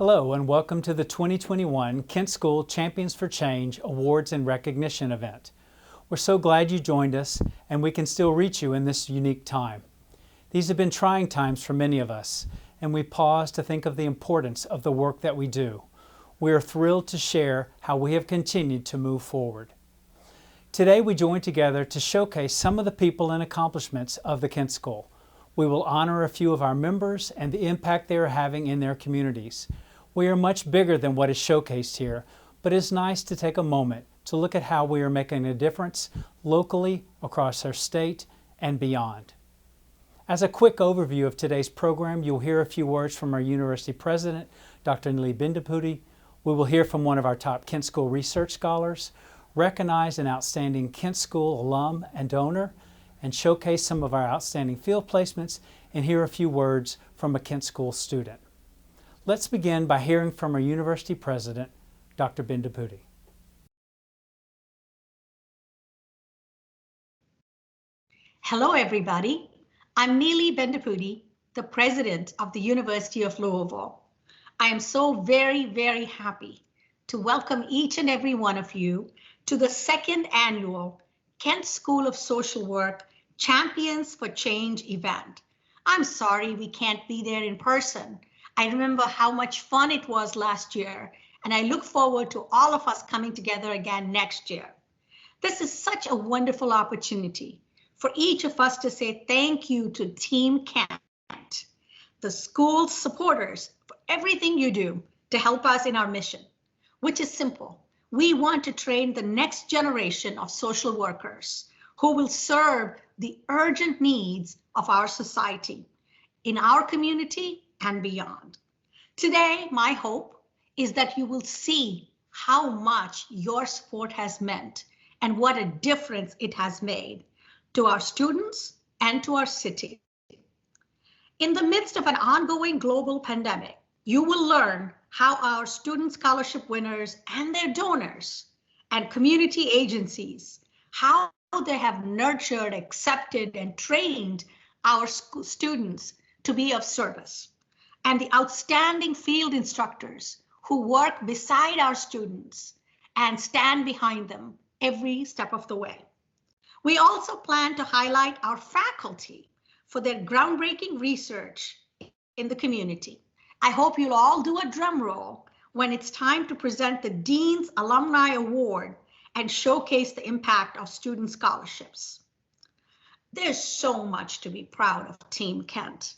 Hello and welcome to the 2021 Kent School Champions for Change Awards and Recognition event. We're so glad you joined us and we can still reach you in this unique time. These have been trying times for many of us, and we pause to think of the importance of the work that we do. We are thrilled to share how we have continued to move forward. Today we join together to showcase some of the people and accomplishments of the Kent School. We will honor a few of our members and the impact they are having in their communities. We are much bigger than what is showcased here, but it's nice to take a moment to look at how we are making a difference locally, across our state, and beyond. As a quick overview of today's program, you'll hear a few words from our University President, Dr. Neeli Bendapudi. We will hear from one of our top Kent School research scholars, recognize an outstanding Kent School alum and donor, and showcase some of our outstanding field placements, and hear a few words from a Kent School student. Let's begin by hearing from our University President, Dr. Bendapudi. Hello, everybody. I'm Neeli Bendapudi, the President of the University of Louisville. I am so very, very happy to welcome each and every one of you to the second annual Kent School of Social Work Champions for Change event. I'm sorry we can't be there in person. I remember how much fun it was last year, and I look forward to all of us coming together again next year. This is such a wonderful opportunity for each of us to say thank you to Team Kent, the school's supporters, for everything you do to help us in our mission, which is simple. We want to train the next generation of social workers who will serve the urgent needs of our society, in our community and beyond. Today, my hope is that you will see how much your support has meant and what a difference it has made to our students and to our city. In the midst of an ongoing global pandemic, you will learn how our student scholarship winners and their donors and community agencies, how they have nurtured, accepted, and trained our students to be of service, and the outstanding field instructors who work beside our students and stand behind them every step of the way. We also plan to highlight our faculty for their groundbreaking research in the community. I hope you'll all do a drum roll when it's time to present the Dean's Alumni Award and showcase the impact of student scholarships. There's so much to be proud of Team Kent.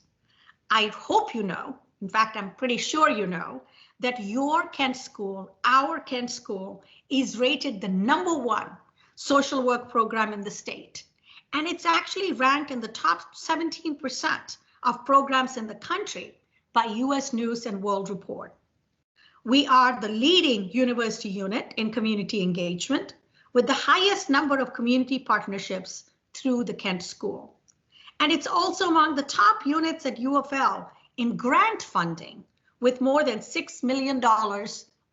I hope you know, in fact, I'm pretty sure you know, that your Kent School, our Kent School, is rated the #1 social work program in the state. And it's actually ranked in the top 17% of programs in the country by US News and World Report. We are the leading university unit in community engagement with the highest number of community partnerships through the Kent School. And it's also among the top units at UFL in grant funding with more than $6 million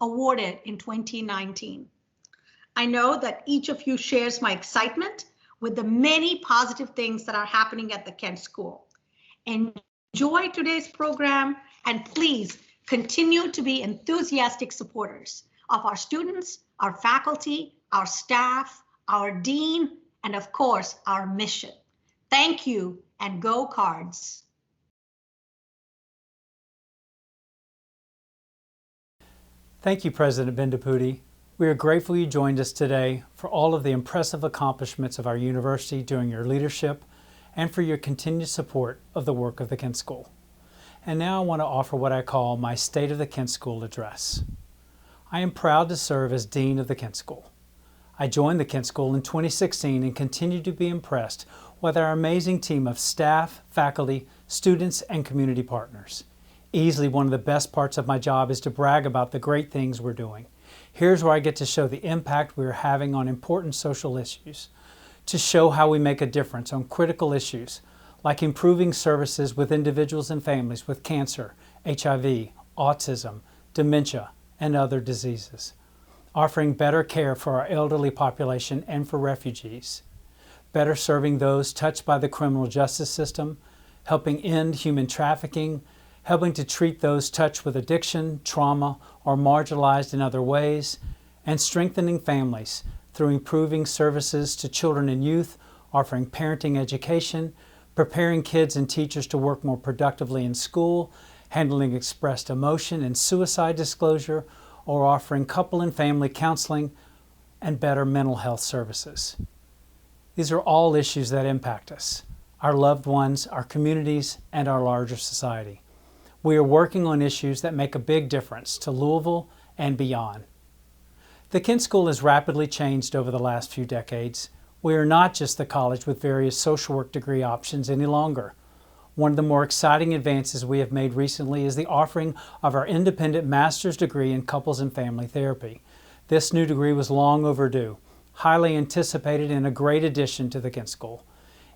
awarded in 2019. I know that each of you shares my excitement with the many positive things that are happening at the Kent School. Enjoy today's program and please continue to be enthusiastic supporters of our students, our faculty, our staff, our dean, and of course, our mission. Thank you and go Cards. Thank you, President Bendapudi. We are grateful you joined us today for all of the impressive accomplishments of our university during your leadership and for your continued support of the work of the Kent School. And now I want to offer what I call my State of the Kent School address. I am proud to serve as Dean of the Kent School. I joined the Kent School in 2016 and continue to be impressed with our amazing team of staff, faculty, students, and community partners. Easily one of the best parts of my job is to brag about the great things we're doing. Here's where I get to show the impact we are having on important social issues, to show how we make a difference on critical issues, like improving services with individuals and families with cancer, HIV, autism, dementia, and other diseases, offering better care for our elderly population and for refugees, better serving those touched by the criminal justice system, helping end human trafficking, helping to treat those touched with addiction, trauma, or marginalized in other ways, and strengthening families through improving services to children and youth, offering parenting education, preparing kids and teachers to work more productively in school, handling expressed emotion and suicide disclosure, or offering couple and family counseling and better mental health services. These are all issues that impact us, our loved ones, our communities, and our larger society. We are working on issues that make a big difference to Louisville and beyond. The Kent School has rapidly changed over the last few decades. We are not just the college with various social work degree options any longer. One of the more exciting advances we have made recently is the offering of our independent master's degree in couples and family therapy. This new degree was long overdue, highly anticipated, and a great addition to the Kent School.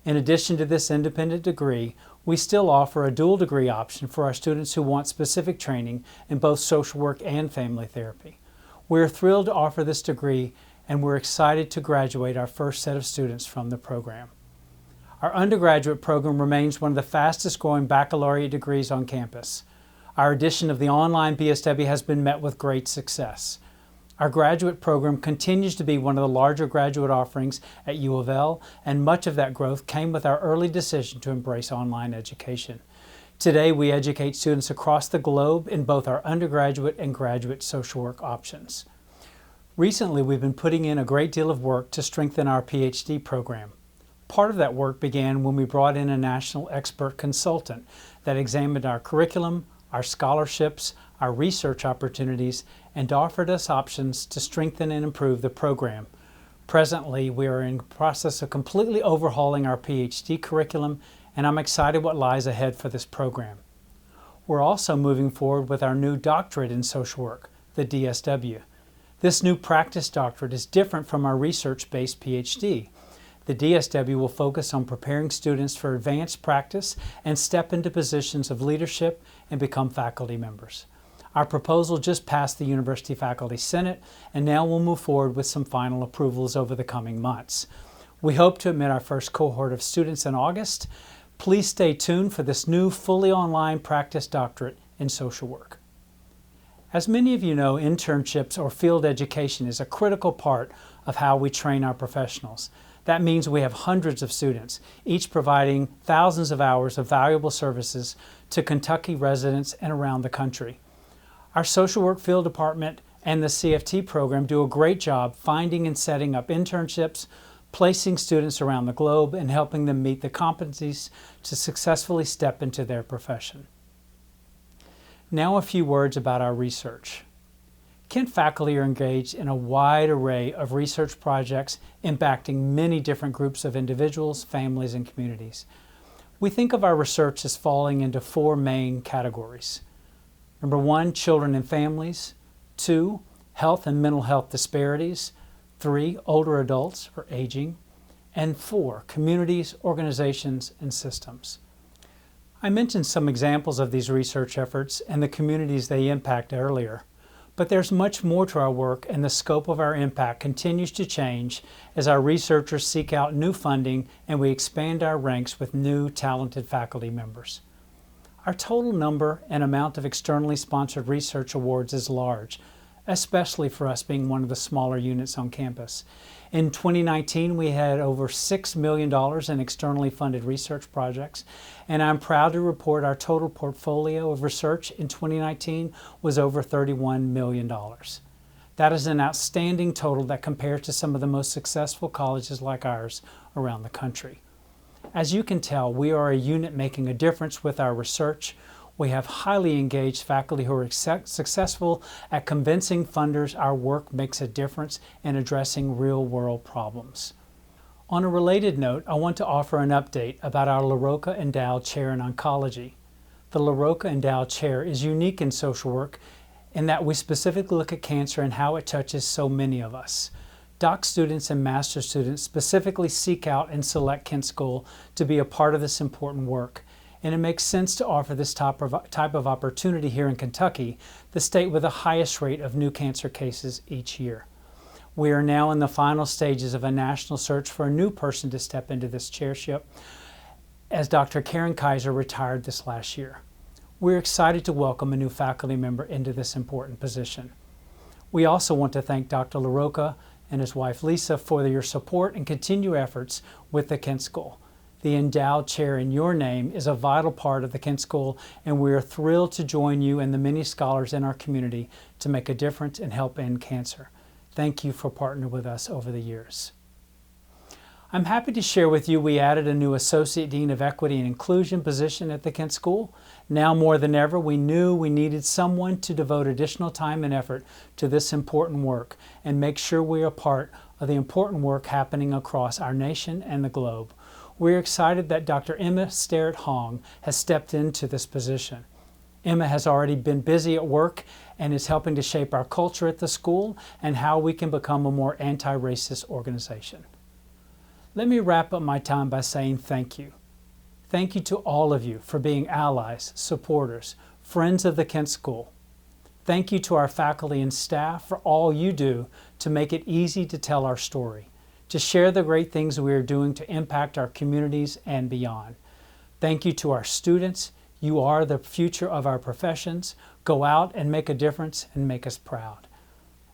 In addition to this independent degree, we still offer a dual degree option for our students who want specific training in both social work and family therapy. We're thrilled to offer this degree, and we're excited to graduate our first set of students from the program. Our undergraduate program remains one of the fastest growing baccalaureate degrees on campus. Our addition of the online BSW has been met with great success. Our graduate program continues to be one of the larger graduate offerings at U of L, and much of that growth came with our early decision to embrace online education. Today, we educate students across the globe in both our undergraduate and graduate social work options. Recently, we've been putting in a great deal of work to strengthen our PhD program. Part of that work began when we brought in a national expert consultant that examined our curriculum, our scholarships, our research opportunities, and offered us options to strengthen and improve the program. Presently, we are in the process of completely overhauling our PhD curriculum, and I'm excited what lies ahead for this program. We're also moving forward with our new doctorate in social work, the DSW. This new practice doctorate is different from our research-based PhD. The DSW will focus on preparing students for advanced practice and step into positions of leadership and become faculty members. Our proposal just passed the University Faculty Senate, and now we'll move forward with some final approvals over the coming months. We hope to admit our first cohort of students in August. Please stay tuned for this new fully online practice doctorate in social work. As many of you know, internships or field education is a critical part of how we train our professionals. That means we have hundreds of students, each providing thousands of hours of valuable services to Kentucky residents and around the country. Our social work field department and the CFT program do a great job finding and setting up internships, placing students around the globe, and helping them meet the competencies to successfully step into their profession. Now a few words about our research. Kent faculty are engaged in a wide array of research projects impacting many different groups of individuals, families, and communities. We think of our research as falling into four main categories. Number one, children and families. 2, health and mental health disparities. 3, older adults or aging. And 4, communities, organizations, and systems. I mentioned some examples of these research efforts and the communities they impact earlier, but there's much more to our work, and the scope of our impact continues to change as our researchers seek out new funding and we expand our ranks with new talented faculty members. Our total number and amount of externally sponsored research awards is large, especially for us being one of the smaller units on campus. In 2019, we had over $6 million in externally funded research projects, and I'm proud to report our total portfolio of research in 2019 was over $31 million. That is an outstanding total that compares to some of the most successful colleges like ours around the country. As you can tell, we are a unit making a difference with our research. We have highly engaged faculty who are successful at convincing funders our work makes a difference in addressing real-world problems. On a related note, I want to offer an update about our LaRocca Endowed Chair in Oncology. The LaRocca Endowed Chair is unique in social work in that we specifically look at cancer and how it touches so many of us. Doc students and master students specifically seek out and select Kent School to be a part of this important work. And it makes sense to offer this type of opportunity here in Kentucky, the state with the highest rate of new cancer cases each year. We are now in the final stages of a national search for a new person to step into this chairship, as Dr. Karen Kaiser retired this last year. We're excited to welcome a new faculty member into this important position. We also want to thank Dr. LaRocca and his wife Lisa for your support and continued efforts with the Kent School. The endowed chair in your name is a vital part of the Kent School, and we are thrilled to join you and the many scholars in our community to make a difference and help end cancer. Thank you for partnering with us over the years. I'm happy to share with you we added a new Associate Dean of Equity and Inclusion position at the Kent School. Now more than ever, we knew we needed someone to devote additional time and effort to this important work and make sure we are part of the important work happening across our nation and the globe. We're excited that Dr. Emma Sterrett-Hong has stepped into this position. Emma has already been busy at work and is helping to shape our culture at the school and how we can become a more anti-racist organization. Let me wrap up my time by saying thank you. Thank you to all of you for being allies, supporters, friends of the Kent School. Thank you to our faculty and staff for all you do to make it easy to tell our story, to share the great things we are doing to impact our communities and beyond. Thank you to our students. You are the future of our professions. Go out and make a difference and make us proud.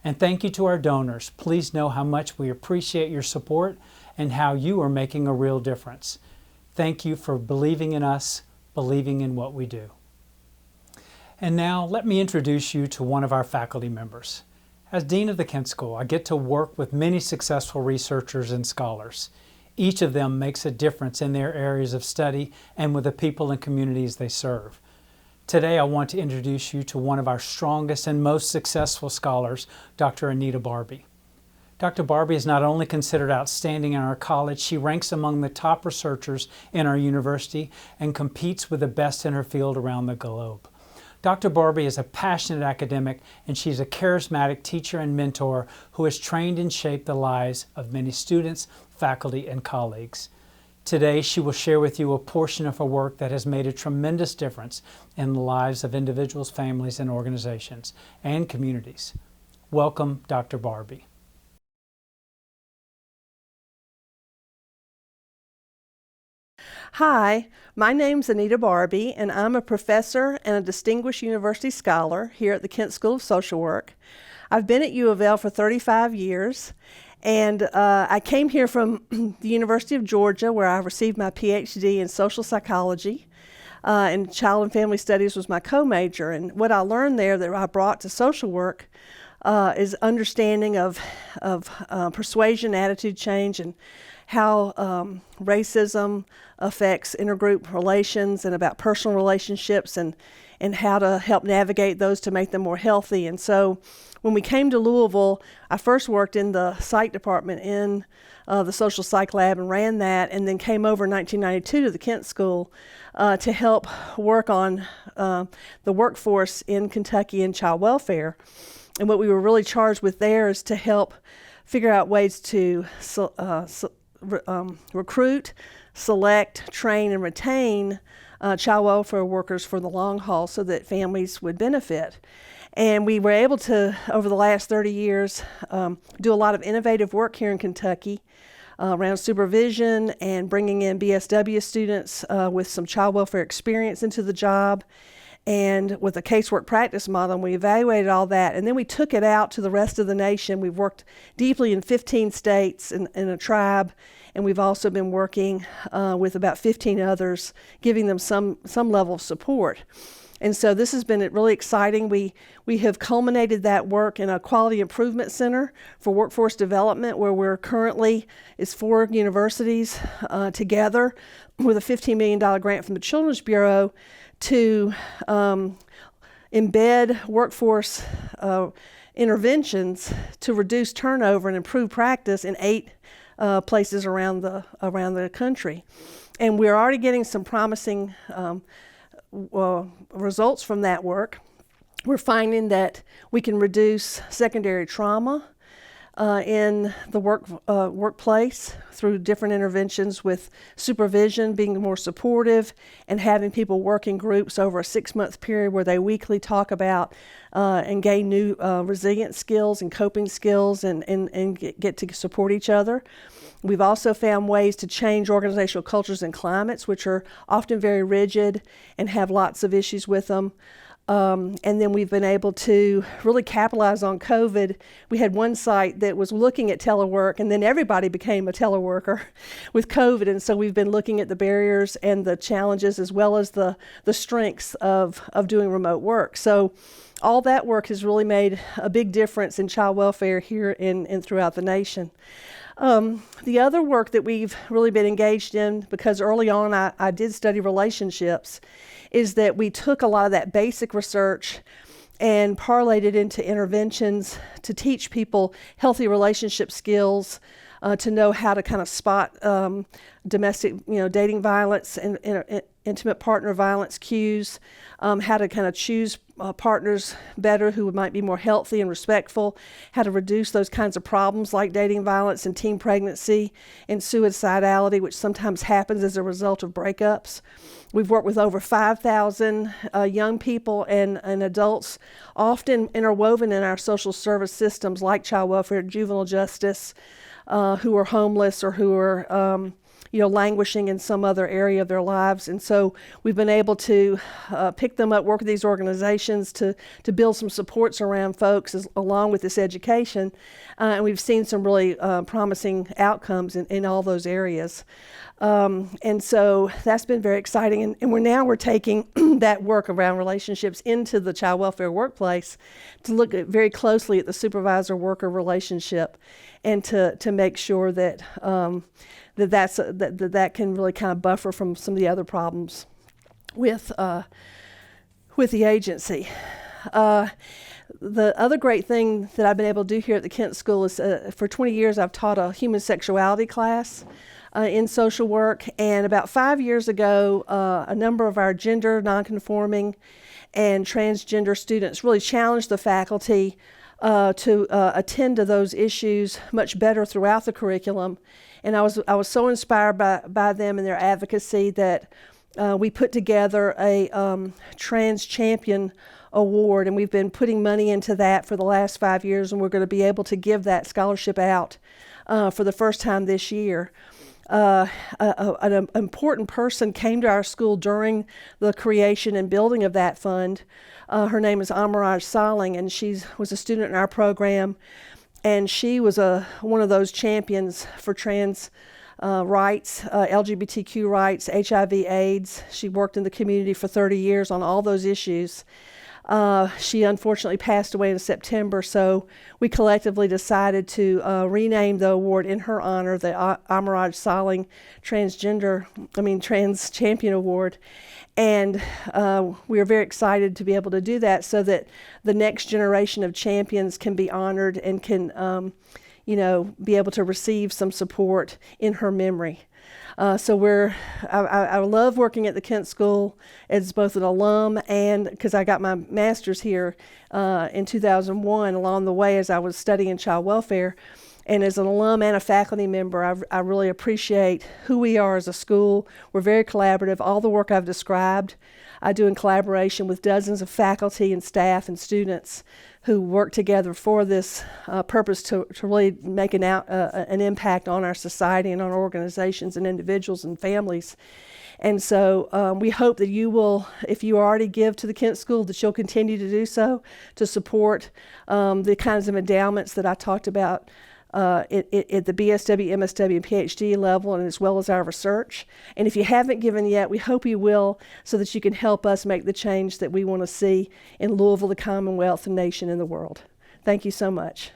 And thank you to our donors. Please know how much we appreciate your support and how you are making a real difference. Thank you for believing in us, believing in what we do. And now let me introduce you to one of our faculty members. As Dean of the Kent School, I get to work with many successful researchers and scholars. Each of them makes a difference in their areas of study and with the people and communities they serve. Today I want to introduce you to one of our strongest and most successful scholars, Dr. Anita Barbee. Dr. Barbee is not only considered outstanding in our college, she ranks among the top researchers in our university and competes with the best in her field around the globe. Dr. Barbee is a passionate academic, and she's a charismatic teacher and mentor who has trained and shaped the lives of many students, faculty, and colleagues. Today, she will share with you a portion of her work that has made a tremendous difference in the lives of individuals, families, and organizations, and communities. Welcome, Dr. Barbee. Hi, my name's Anita Barbee, and I'm a professor and a distinguished university scholar here at the Kent School of Social Work. I've been at U of L for 35 years, and I came here from the University of Georgia, where I received my PhD in social psychology, and child and family studies was my co-major. And what I learned there that I brought to social work is understanding of persuasion, attitude change, and how racism affects intergroup relations and about personal relationships and how to help navigate those to make them more healthy. And so when we came to Louisville, I first worked in the psych department in the social psych lab and ran that, and then came over in 1992 to the Kent School to help work on the workforce in Kentucky in child welfare. And what we were really charged with there is to help figure out ways to recruit, select, train, and retain child welfare workers for the long haul so that families would benefit. And we were able to, over the last 30 years, do a lot of innovative work here in Kentucky around supervision and bringing in BSW students with some child welfare experience into the job. And with a casework practice model, and we evaluated all that, and then we took it out to the rest of the nation. We've worked deeply in 15 states in a tribe, and we've also been working with about 15 others, giving them some level of support. And so this has been really exciting. We have culminated that work in a quality improvement center for workforce development, where we're currently is 4 universities together with a $15 million grant from the Children's Bureau to embed workforce interventions to reduce turnover and improve practice in 8 places around the country. And we're already getting some promising results from that work. We're finding that we can reduce secondary trauma, in the workplace through different interventions with supervision, being more supportive, and having people work in groups over a 6-month period where they weekly talk about and gain new resilient skills and coping skills and get to support each other. We've also found ways to change organizational cultures and climates, which are often very rigid and have lots of issues with them. And then we've been able to really capitalize on COVID. We had one site that was looking at telework, and then everybody became a teleworker with COVID. And so we've been looking at the barriers and the challenges as well as the strengths of doing remote work. So all that work has really made a big difference in child welfare here and throughout the nation. The other work that we've really been engaged in, because early on I did study relationships, is that we took a lot of that basic research and parlayed it into interventions to teach people healthy relationship skills, to know how to kind of spot domestic, dating violence and intimate partner violence cues, how to kind of choose partners better who might be more healthy and respectful, how to reduce those kinds of problems like dating violence and teen pregnancy and suicidality, which sometimes happens as a result of breakups. We've worked with over 5,000 young people and adults, often interwoven in our social service systems like child welfare, juvenile justice, who are homeless or who are languishing in some other area of their lives. And so we've been able to pick them up, work with these organizations to build some supports around folks along with this education. And we've seen some really promising outcomes in all those areas. And so that's been very exciting. And we're taking that work around relationships into the child welfare workplace to look very closely at the supervisor-worker relationship and to make sure that that can really kind of buffer from some of the other problems with the agency. The other great thing that I've been able to do here at the Kent School is for 20 years I've taught a human sexuality class in social work, and about 5 years ago a number of our gender nonconforming and transgender students really challenged the faculty to attend to those issues much better throughout the curriculum. And I was so inspired by them and their advocacy that we put together a Trans Champion Award, and we've been putting money into that for the last 5 years, and we're going to be able to give that scholarship out for the first time this year. An important person came to our school during the creation and building of that fund. Her name is Amaraj Saling, and she was a student in our program. And she was one of those champions for trans rights, LGBTQ rights, HIV/AIDS. She worked in the community for 30 years on all those issues. She unfortunately passed away in September, so we collectively decided to rename the award in her honor, the Amaraj Saling Trans Champion Award. And we are very excited to be able to do that so that the next generation of champions can be honored and can, be able to receive some support in her memory. So I love working at the Kent School as both an alum and because I got my master's here in 2001 along the way as I was studying child welfare. And as an alum and a faculty member, I really appreciate who we are as a school. We're very collaborative. All the work I've described, I do in collaboration with dozens of faculty and staff and students who work together for this purpose to really make an impact on our society and on organizations and individuals and families. And so we hope that you will, if you already give to the Kent School, that you'll continue to do so to support the kinds of endowments that I talked about at the BSW, MSW, and PhD level, and as well as our research. And if you haven't given yet, we hope you will so that you can help us make the change that we want to see in Louisville, the Commonwealth, the nation, and the world. Thank you so much.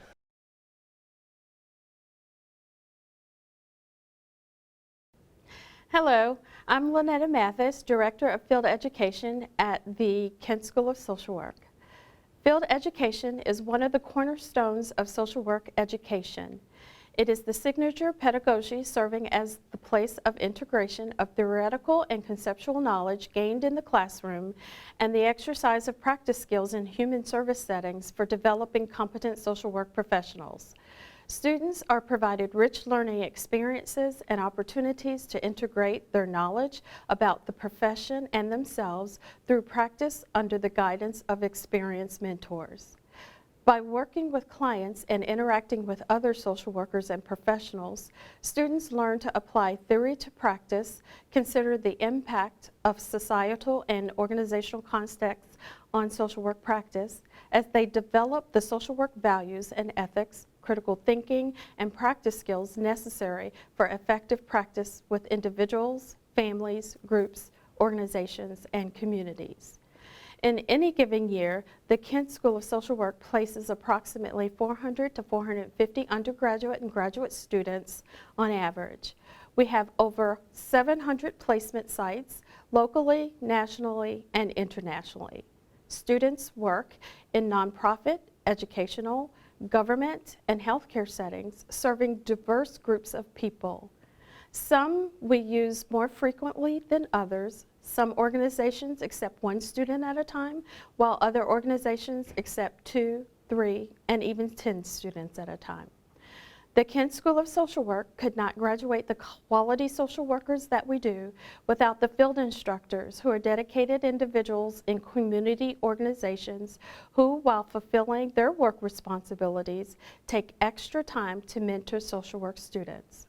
Hello, I'm Lynetta Mathis, Director of Field Education at the Kent School of Social Work. Field education is one of the cornerstones of social work education. It is the signature pedagogy serving as the place of integration of theoretical and conceptual knowledge gained in the classroom and the exercise of practice skills in human service settings for developing competent social work professionals. Students are provided rich learning experiences and opportunities to integrate their knowledge about the profession and themselves through practice under the guidance of experienced mentors. By working with clients and interacting with other social workers and professionals, students learn to apply theory to practice, consider the impact of societal and organizational contexts on social work practice as they develop the social work values and ethics, critical thinking, and practice skills necessary for effective practice with individuals, families, groups, organizations, and communities. In any given year, the Kent School of Social Work places approximately 400 to 450 undergraduate and graduate students on average. We have over 700 placement sites locally, nationally, and internationally. Students work in nonprofit, educational, government, and healthcare settings, serving diverse groups of people. Some we use more frequently than others. Some organizations accept 1 student at a time, while other organizations accept 2, 3, and even 10 students at a time. The Kent School of Social Work could not graduate the quality social workers that we do without the field instructors who are dedicated individuals in community organizations who, while fulfilling their work responsibilities, take extra time to mentor social work students.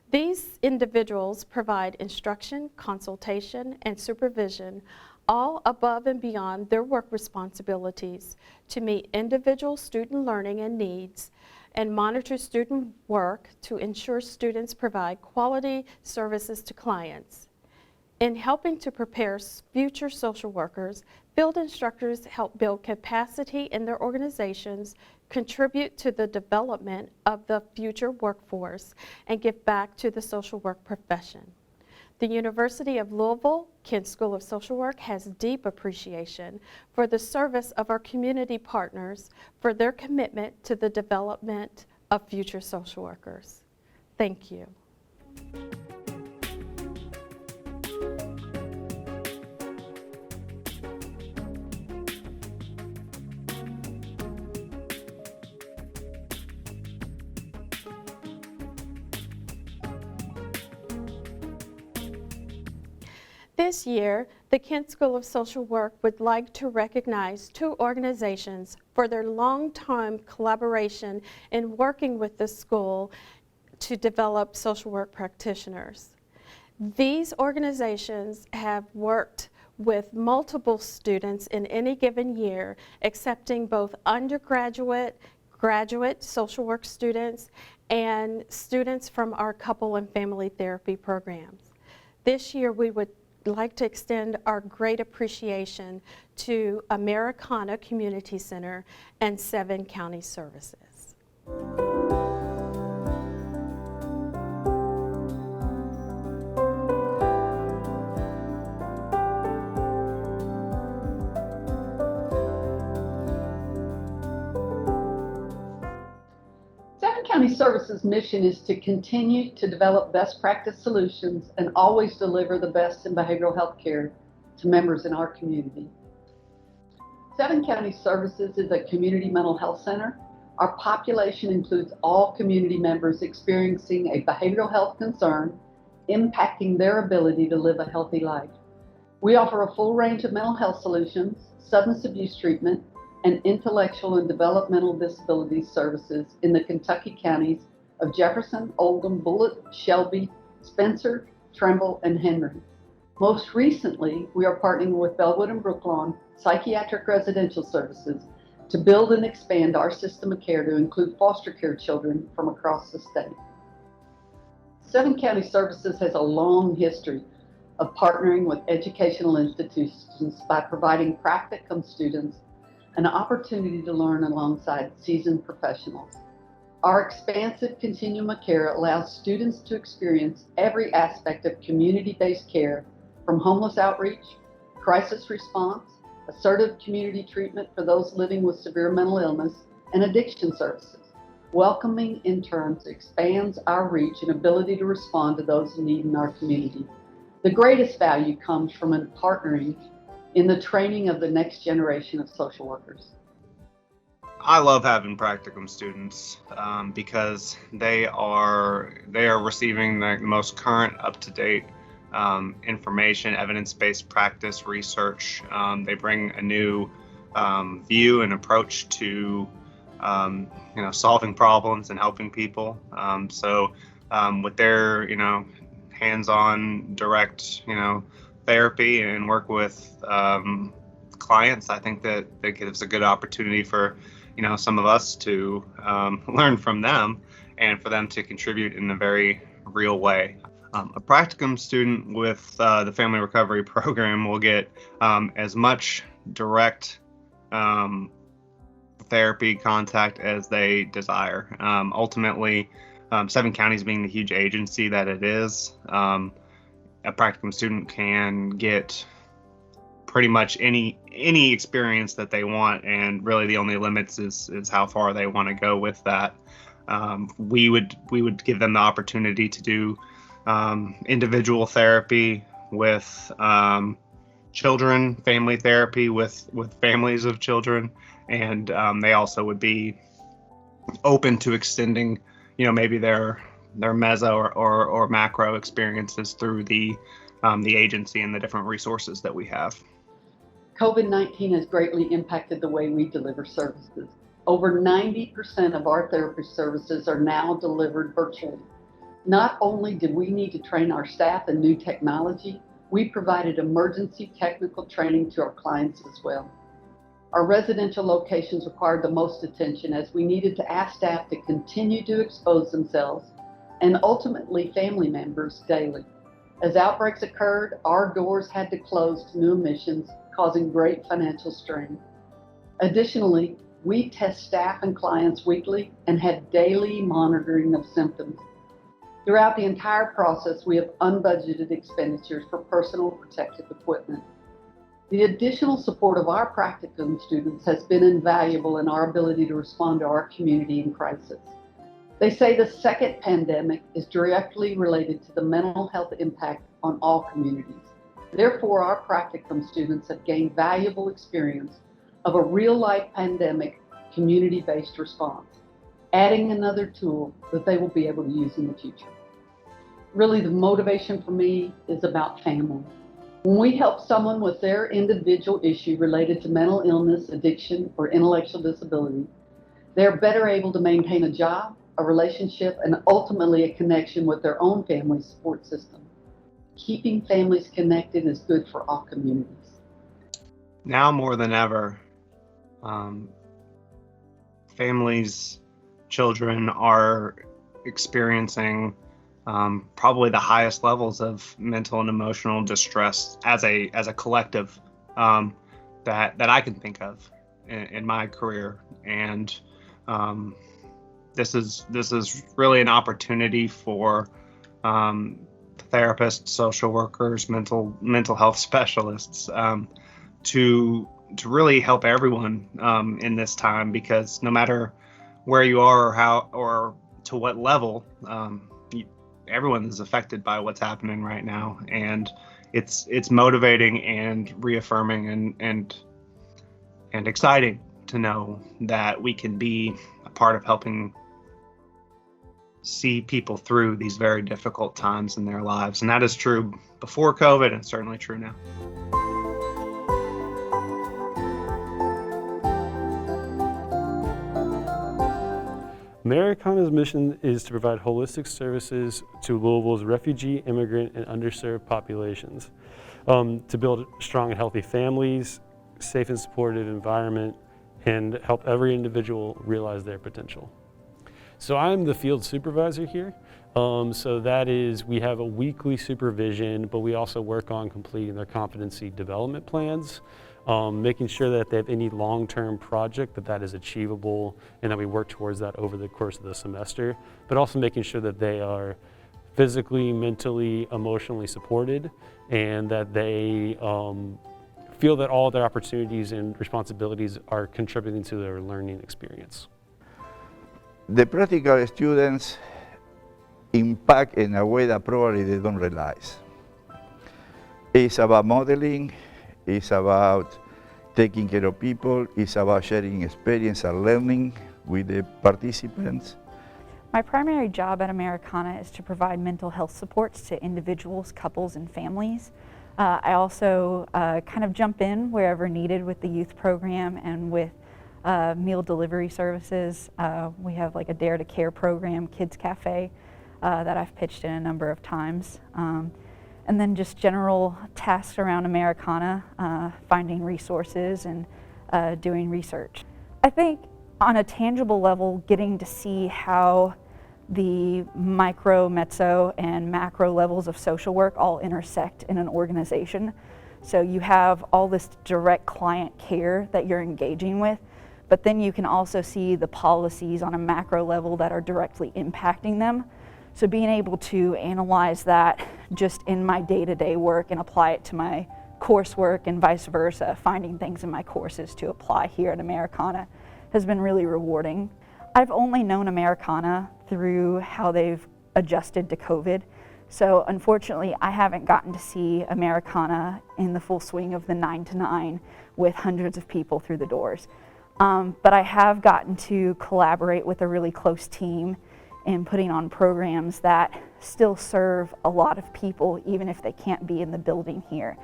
These individuals provide instruction, consultation, and supervision, all above and beyond their work responsibilities to meet individual student learning and needs, and monitor student work to ensure students provide quality services to clients. In helping to prepare future social workers, field instructors help build capacity in their organizations, contribute to the development of the future workforce, and give back to the social work profession. The University of Louisville Kent School of Social Work has deep appreciation for the service of our community partners for their commitment to the development of future social workers. Thank you. This year, the Kent School of Social Work would like to recognize 2 organizations for their long-time collaboration in working with the school to develop social work practitioners. These organizations have worked with multiple students in any given year, accepting both undergraduate, graduate social work students, and students from our couple and family therapy programs. This year, we would like to extend our great appreciation to Americana Community Center and 7 County Services. 7 County Services' mission is to continue to develop best practice solutions and always deliver the best in behavioral health care to members in our community. 7 County Services is a community mental health center. Our population includes all community members experiencing a behavioral health concern impacting their ability to live a healthy life. We offer a full range of mental health solutions, substance abuse treatment, and intellectual and developmental disabilities services in the Kentucky counties of Jefferson, Oldham, Bullitt, Shelby, Spencer, Trimble, and Henry. Most recently, we are partnering with Bellwood and Brooklawn Psychiatric Residential Services to build and expand our system of care to include foster care children from across the state. 7 County Services has a long history of partnering with educational institutions by providing practicum students an opportunity to learn alongside seasoned professionals. Our expansive continuum of care allows students to experience every aspect of community-based care, from homeless outreach, crisis response, assertive community treatment for those living with severe mental illness, and addiction services. Welcoming interns expands our reach and ability to respond to those in need in our community. The greatest value comes from partnering in the training of the next generation of social workers. I love having practicum students because they are receiving the most current, up-to-date information, evidence-based practice, research. They bring a new view and approach to solving problems and helping people. So with their hands-on, direct therapy and work with clients, I think that gives a good opportunity for some of us to learn from them and for them to contribute in a very real way. A practicum student with the Family Recovery Program will get as much direct therapy contact as they desire. Ultimately, 7 counties being the huge agency that it is, a practicum student can get pretty much any experience that they want, and really the only limits is how far they want to go with that. We would give them the opportunity to do individual therapy with children, family therapy with families of children, and they also would be open to extending maybe their meso or macro experiences through the agency and the different resources that we have. COVID-19 has greatly impacted the way we deliver services. Over 90% of our therapy services are now delivered virtually. Not only did we need to train our staff in new technology, we provided emergency technical training to our clients as well. Our residential locations required the most attention as we needed to ask staff to continue to expose themselves and ultimately family members daily. As outbreaks occurred, our doors had to close to new admissions, causing great financial strain. Additionally, we test staff and clients weekly and have daily monitoring of symptoms. Throughout the entire process, we have unbudgeted expenditures for personal protective equipment. The additional support of our practicum students has been invaluable in our ability to respond to our community in crisis. They say the second pandemic is directly related to the mental health impact on all communities. Therefore, our practicum students have gained valuable experience of a real-life pandemic community-based response, adding another tool that they will be able to use in the future. Really, the motivation for me is about family. When we help someone with their individual issue related to mental illness, addiction, or intellectual disability, they're better able to maintain a job, a relationship, and ultimately a connection with their own family support system. Keeping families connected is good for all communities. Now more than ever, families, children are experiencing probably the highest levels of mental and emotional distress as a collective that I can think of in my career, and this is really an opportunity for therapists, social workers, mental health specialists to really help everyone in this time, because no matter where you are or how or to what level, everyone is affected by what's happening right now, and it's motivating and reaffirming and exciting to know that we can be a part of helping see people through these very difficult times in their lives. And that is true before COVID and certainly true now. Americana's mission is to provide holistic services to Louisville's refugee, immigrant, and underserved populations, to build strong and healthy families, safe and supportive environment, and help every individual realize their potential. So I'm the field supervisor here. So that is, we have a weekly supervision, but we also work on completing their competency development plans, making sure that if they have any long-term project that is achievable and that we work towards that over the course of the semester, but also making sure that they are physically, mentally, emotionally supported, and that they feel that all their opportunities and responsibilities are contributing to their learning experience. The practical students impact in a way that probably they don't realize. It's about modeling, it's about taking care of people. It's about sharing experience and learning with the participants. My primary job at Americana is to provide mental health supports to individuals, couples, and families. I also kind of jump in wherever needed with the youth program and with meal delivery services. We have like a Dare to Care program, Kids Cafe, that I've pitched in a number of times. And then just general tasks around Americana, finding resources and doing research. I think on a tangible level, getting to see how the micro, mezzo, and macro levels of social work all intersect in an organization. So you have all this direct client care that you're engaging with, but then you can also see the policies on a macro level that are directly impacting them. So being able to analyze that just in my day-to-day work and apply it to my coursework and vice versa, finding things in my courses to apply here at Americana has been really rewarding. I've only known Americana through how they've adjusted to COVID. So unfortunately, I haven't gotten to see Americana in the full swing of the 9 to 9 with hundreds of people through the doors. But I have gotten to collaborate with a really close team in putting on programs that still serve a lot of people, even if they can't be in the building here.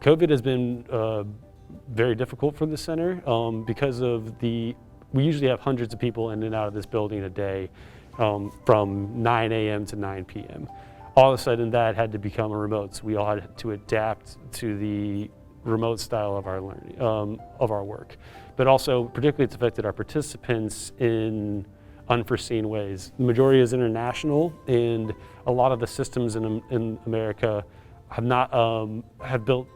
COVID has been very difficult for the center because of we usually have hundreds of people in and out of this building a day from 9 a.m. to 9 p.m. All of a sudden that had to become a remote, so we all had to adapt to the remote style of our learning, of our work. But also, particularly it's affected our participants in unforeseen ways. The majority is international, and a lot of the systems in America have built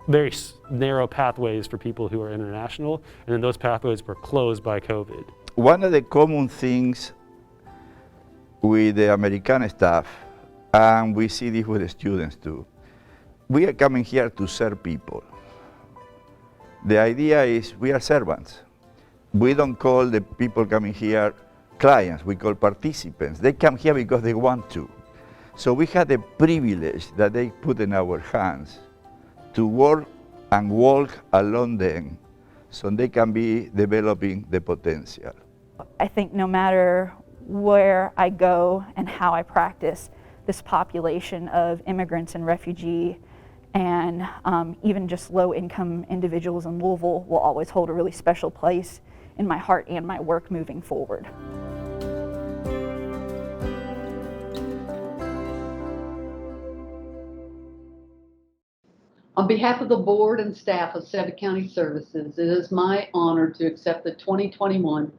very narrow pathways for people who are international, and then those pathways were closed by COVID. One of the common things with the Americana staff, and we see this with the students too, we are coming here to serve people. The idea is we are servants. We don't call the people coming here clients, we call participants. They come here because they want to. So we had the privilege that they put in our hands to work and walk along them so they can be developing the potential. I think no matter where I go and how I practice, this population of immigrants and refugee and even just low-income individuals in Louisville will always hold a really special place in my heart and my work moving forward. On behalf of the board and staff of Seven County Services, it is my honor to accept the 2021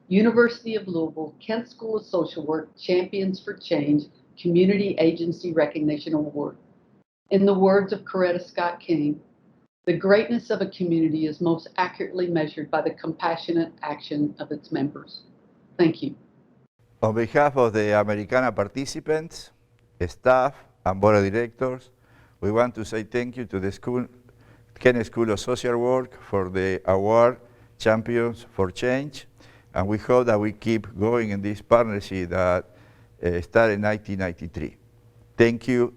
University of Louisville Kent School of Social Work Champions for Change Community Agency Recognition Award. In the words of Coretta Scott King, the greatness of a community is most accurately measured by the compassionate action of its members. Thank you. On behalf of the Americana participants, staff, and board of directors, we want to say thank you to the Kent School of Social Work for the award Champions for Change, and we hope that we keep going in this partnership that started in 1993. Thank you.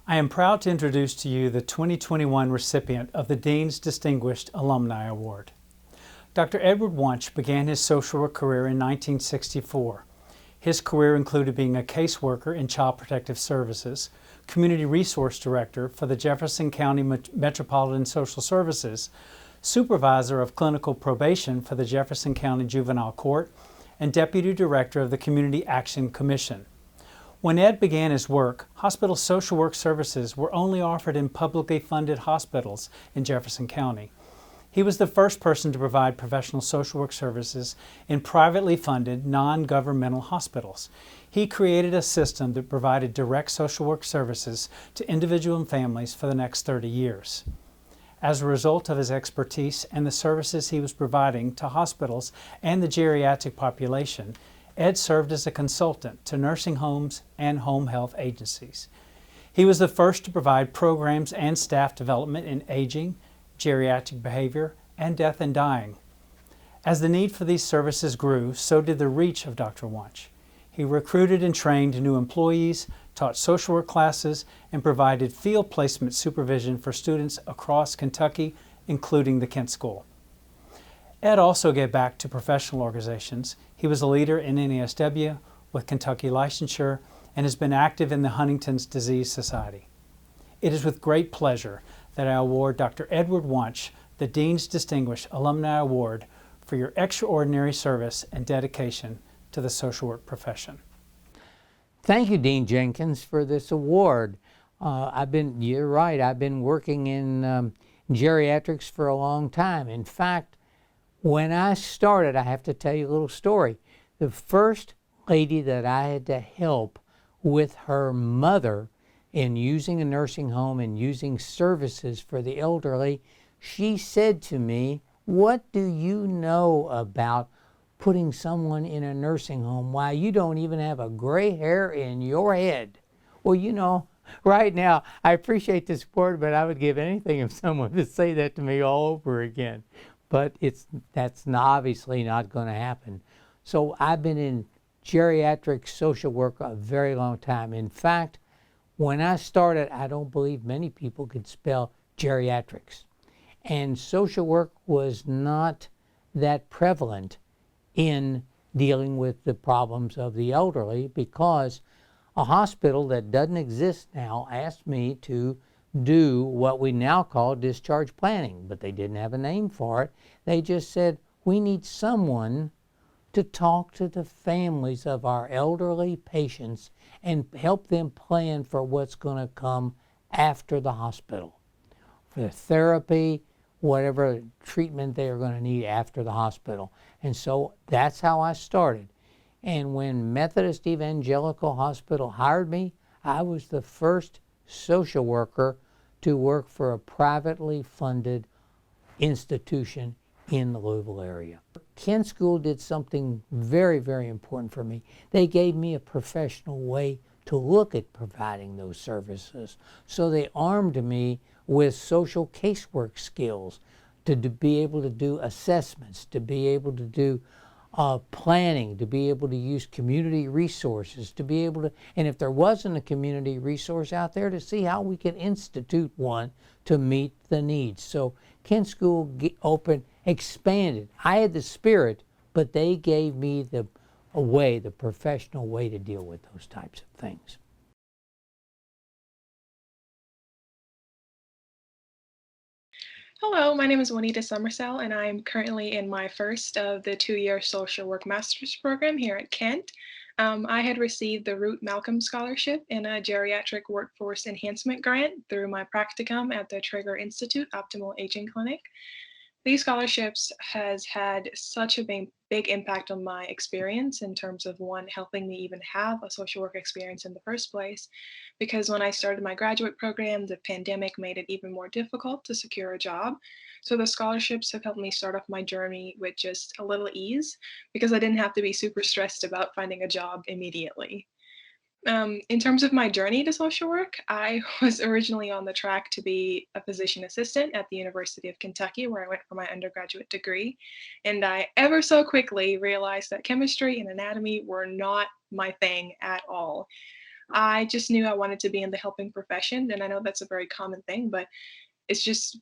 I am proud to introduce to you the 2021 recipient of the Dean's Distinguished Alumni Award. Dr. Edward Wunsch began his social work career in 1964. His career included being a caseworker in Child Protective Services, Community Resource Director for the Jefferson County Metropolitan Social Services, Supervisor of Clinical Probation for the Jefferson County Juvenile Court, and Deputy Director of the Community Action Commission. When Ed began his work, hospital social work services were only offered in publicly funded hospitals in Jefferson County. He was the first person to provide professional social work services in privately funded, non-governmental hospitals. He created a system that provided direct social work services to individual and families for the next 30 years. As a result of his expertise and the services he was providing to hospitals and the geriatric population, Ed served as a consultant to nursing homes and home health agencies. He was the first to provide programs and staff development in aging, geriatric behavior, and death and dying. As the need for these services grew, so did the reach of Dr. Wunsch. He recruited and trained new employees, taught social work classes, and provided field placement supervision for students across Kentucky, including the Kent School. Ed also gave back to professional organizations. He was a leader in NASW with Kentucky licensure and has been active in the Huntington's Disease Society. It is with great pleasure that I award Dr. Edward Wunsch the Dean's Distinguished Alumni Award for your extraordinary service and dedication to the social work profession. Thank you, Dean Jenkins, for this award. You're right, I've been working in geriatrics for a long time. In fact, when I started, I have to tell you a little story. The first lady that I had to help with her mother in using a nursing home and using services for the elderly, she said to me, "What do you know about putting someone in a nursing home? Why, you don't even have a gray hair in your head." Well, you know, right now, I appreciate the support, but I would give anything if someone would say that to me all over again. But that's obviously not going to happen. So I've been in geriatric social work a very long time. In fact, when I started, I don't believe many people could spell geriatrics. And social work was not that prevalent in dealing with the problems of the elderly, because a hospital that doesn't exist now asked me to do what we now call discharge planning, but they didn't have a name for it. They just said, we need someone to talk to the families of our elderly patients and help them plan for what's going to come after the hospital, for therapy, whatever treatment they are going to need after the hospital. And so that's how I started. And when Methodist Evangelical Hospital hired me, I was the first social worker to work for a privately funded institution in the Louisville area. Kent School did something very, very important for me. They gave me a professional way to look at providing those services. So they armed me with social casework skills to be able to do assessments, to be able to do planning, to be able to use community resources, to be able to, and if there wasn't a community resource out there, to see how we can institute one to meet the needs. So Kent School expanded. I had the spirit, but they gave me the professional way to deal with those types of things. Hello, my name is Wanida Sommersell, and I'm currently in my first of the 2-year social work master's program here at Kent. I had received the Root Malcolm Scholarship and a geriatric workforce enhancement grant through my practicum at the Traeger Institute Optimal Aging Clinic. These scholarships has had such a big impact on my experience in terms of, one, helping me even have a social work experience in the first place, because when I started my graduate program, the pandemic made it even more difficult to secure a job. So the scholarships have helped me start off my journey with just a little ease, because I didn't have to be super stressed about finding a job immediately. In terms of my journey to social work, I was originally on the track to be a physician assistant at the University of Kentucky, where I went for my undergraduate degree. And I ever so quickly realized that chemistry and anatomy were not my thing at all. I just knew I wanted to be in the helping profession. And I know that's a very common thing, but it's just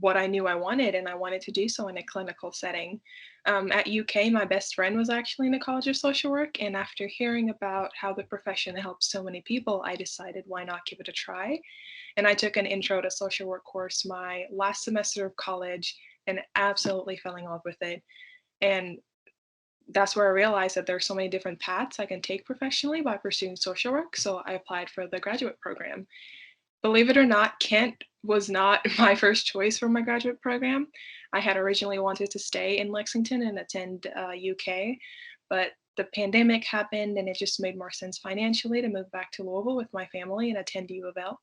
what I knew I wanted, and I wanted to do so in a clinical setting. At UK, my best friend was actually in the College of Social Work, and after hearing about how the profession helps so many people, I decided, why not give it a try? And I took an intro to social work course my last semester of college and absolutely fell in love with it. And that's where I realized that there are so many different paths I can take professionally by pursuing social work. So I applied for the graduate program. Believe it or not, Kent was not my first choice for my graduate program. I had originally wanted to stay in Lexington and attend UK, but the pandemic happened and it just made more sense financially to move back to Louisville with my family and attend U of L.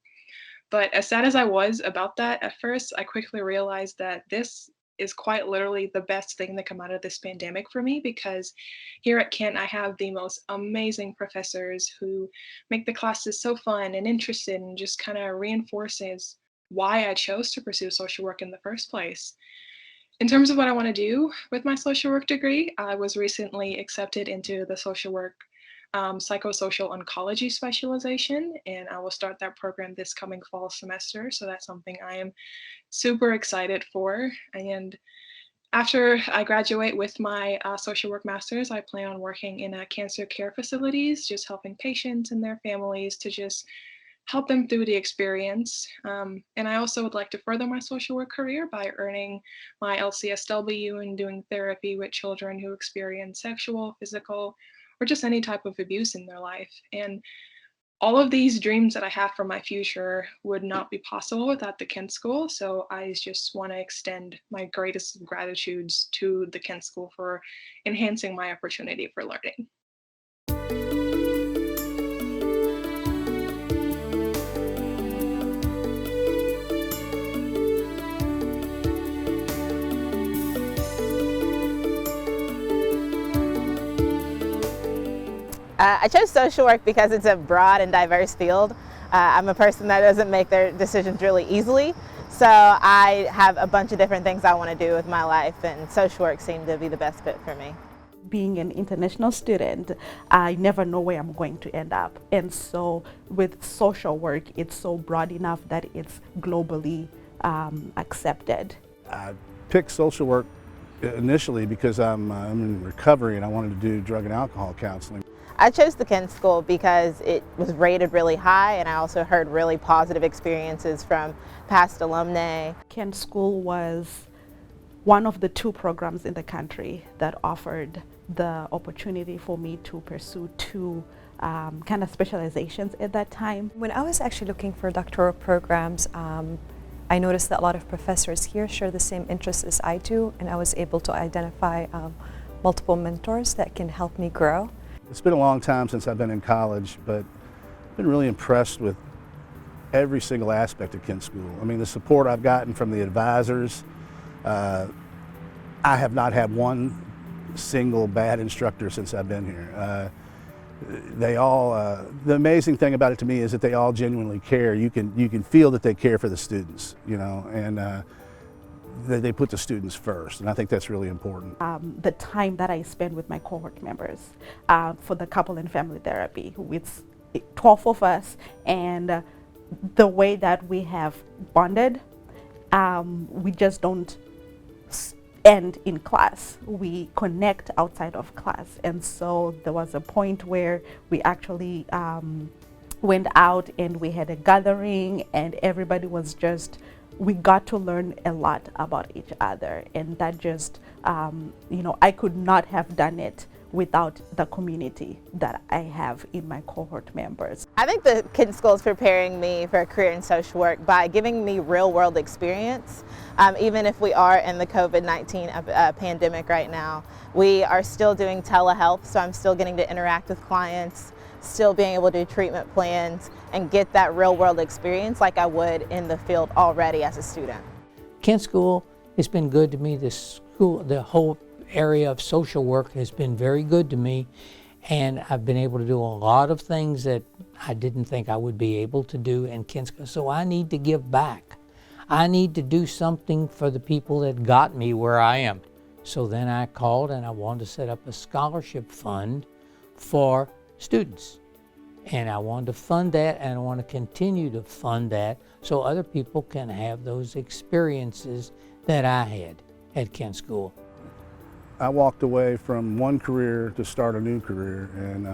But as sad as I was about that at first, I quickly realized that this is quite literally the best thing to come out of this pandemic for me, because here at Kent, I have the most amazing professors who make the classes so fun and interesting, and just kind of reinforces why I chose to pursue social work in the first place. In terms of what I want to do with my social work degree, I was recently accepted into the social work psychosocial oncology specialization, and I will start that program this coming fall semester. So that's something I am super excited for. And after I graduate with my social work master's, I plan on working in cancer care facilities, just helping patients and their families to just help them through the experience. And I also would like to further my social work career by earning my LCSW and doing therapy with children who experience sexual, physical, or just any type of abuse in their life. And all of these dreams that I have for my future would not be possible without the Kent School. So I just want to extend my greatest of gratitudes to the Kent School for enhancing my opportunity for learning. I chose social work because it's a broad and diverse field. I'm a person that doesn't make their decisions really easily, so I have a bunch of different things I want to do with my life, and social work seemed to be the best fit for me. Being an international student, I never know where I'm going to end up, and so with social work, it's so broad enough that it's globally accepted. I picked social work initially because I'm in recovery and I wanted to do drug and alcohol counseling. I chose the Kent School because it was rated really high, and I also heard really positive experiences from past alumni. Kent School was one of the 2 programs in the country that offered the opportunity for me to pursue 2 kind of specializations at that time. When I was actually looking for doctoral programs, I noticed that a lot of professors here share the same interests as I do, and I was able to identify multiple mentors that can help me grow. It's been a long time since I've been in college, but I've been really impressed with every single aspect of Kent School. I mean, the support I've gotten from the advisors, I have not had one single bad instructor since I've been here. They all, the amazing thing about it to me is that they all genuinely care. You can feel that they care for the students, you know, and they put the students first, and I think that's really important. The time that I spend with my cohort members for the couple and family therapy, it's 12 of us, and the way that we have bonded, we just don't end in class. We connect outside of class, and so there was a point where we actually went out and we had a gathering, and everybody was just, we got to learn a lot about each other, and that just, you know, I could not have done it without the community that I have in my cohort members. I think the Kent School is preparing me for a career in social work by giving me real world experience. Even if we are in the COVID-19 pandemic right now, we are still doing telehealth, so I'm still getting to interact with clients, still being able to do treatment plans and get that real world experience like I would in the field already as a student. Kent School has been good to me. The whole area of social work has been very good to me, and I've been able to do a lot of things that I didn't think I would be able to do in Kent School. So I need to give back. I need to do something for the people that got me where I am. So then I called and I wanted to set up a scholarship fund for students. And I wanted to fund that, and I want to continue to fund that so other people can have those experiences that I had at Kent School. I walked away from one career to start a new career, and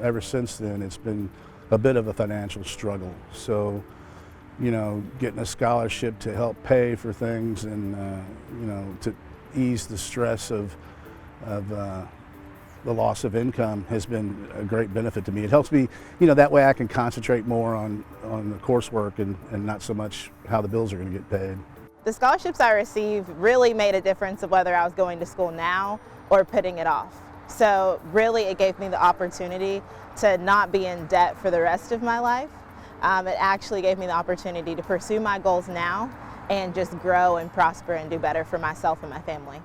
ever since then it's been a bit of a financial struggle. So, you know, getting a scholarship to help pay for things and, you know, to ease the stress of the loss of income has been a great benefit to me. It helps me, you know, that way I can concentrate more on the coursework and not so much how the bills are going to get paid. The scholarships I received really made a difference of whether I was going to school now or putting it off. So really it gave me the opportunity to not be in debt for the rest of my life. It actually gave me the opportunity to pursue my goals now and just grow and prosper and do better for myself and my family.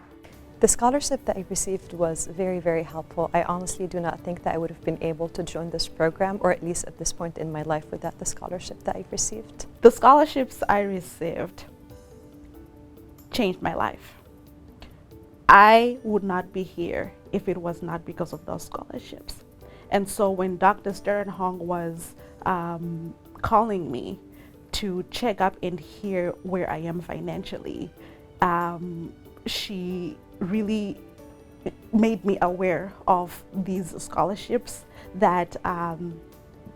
The scholarship that I received was very, very helpful. I honestly do not think that I would have been able to join this program, or at least at this point in my life, without the scholarship that I received. The scholarships I received changed my life. I would not be here if it was not because of those scholarships. And so when Dr. Sternhong was calling me to check up and hear where I am financially, she really made me aware of these scholarships that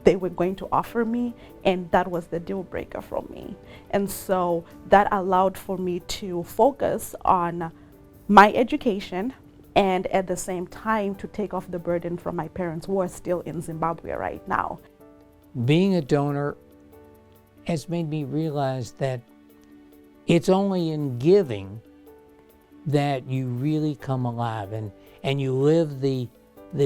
they were going to offer me, and that was the deal breaker for me. And so that allowed for me to focus on my education and at the same time to take off the burden from my parents who are still in Zimbabwe right now. Being a donor has made me realize that it's only in giving that you really come alive and you live the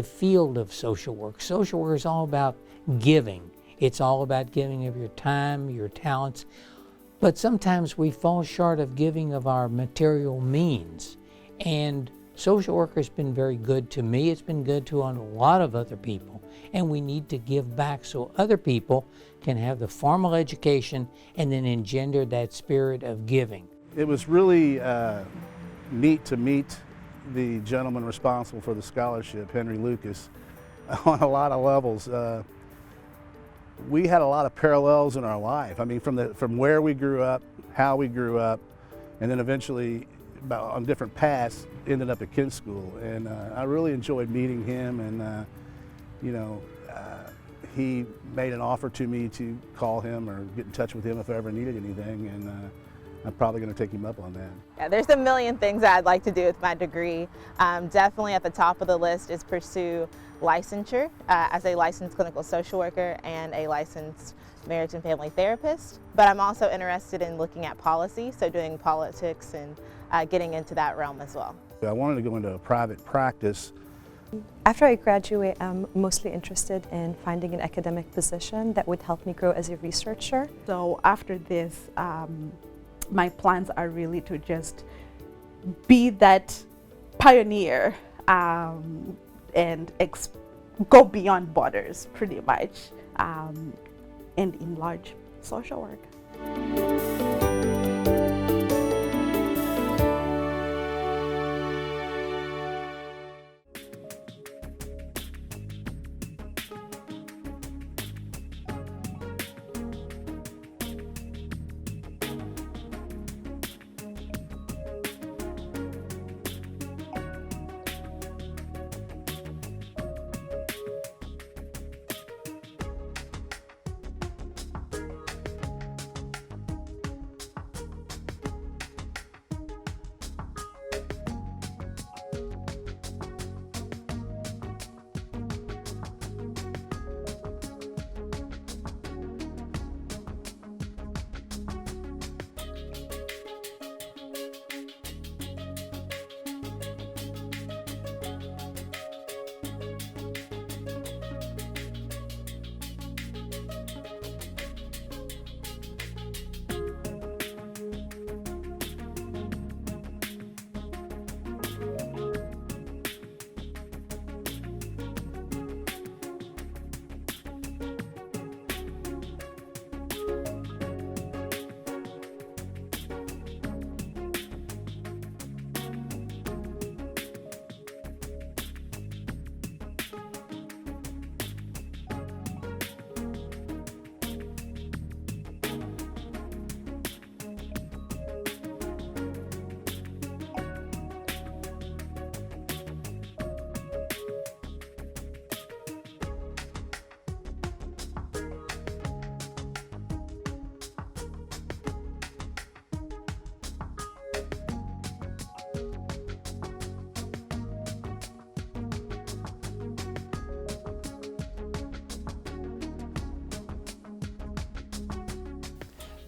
field of social work. Social work is all about giving. It's all about giving of your time, your talents, but sometimes we fall short of giving of our material means. And social work has been very good to me. It's been good to a lot of other people, and we need to give back so other people can have the formal education and then engender that spirit of giving. It was really neat to meet the gentleman responsible for the scholarship, Henry Lucas, on a lot of levels. We had a lot of parallels in our life. I mean, from where we grew up, how we grew up, and then eventually on different paths ended up at Kent School. And I really enjoyed meeting him, and he made an offer to me to call him or get in touch with him if I ever needed anything, and I'm probably going to take him up on that. Yeah, there's a million things that I'd like to do with my degree. Definitely at the top of the list is pursue licensure as a licensed clinical social worker and a licensed marriage and family therapist. But I'm also interested in looking at policy, so doing politics and getting into that realm as well. I wanted to go into a private practice. After I graduate, I'm mostly interested in finding an academic position that would help me grow as a researcher. So after this, my plans are really to just be that pioneer and go beyond borders, pretty much, and enlarge social work.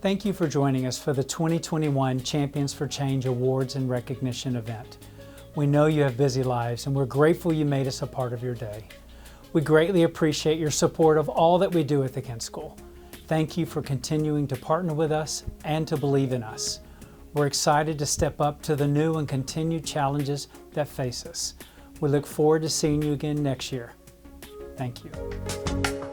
Thank you for joining us for the 2021 Champions for Change Awards and Recognition event. We know you have busy lives, and we're grateful you made us a part of your day. We greatly appreciate your support of all that we do at the Kent School. Thank you for continuing to partner with us and to believe in us. We're excited to step up to the new and continued challenges that face us. We look forward to seeing you again next year. Thank you.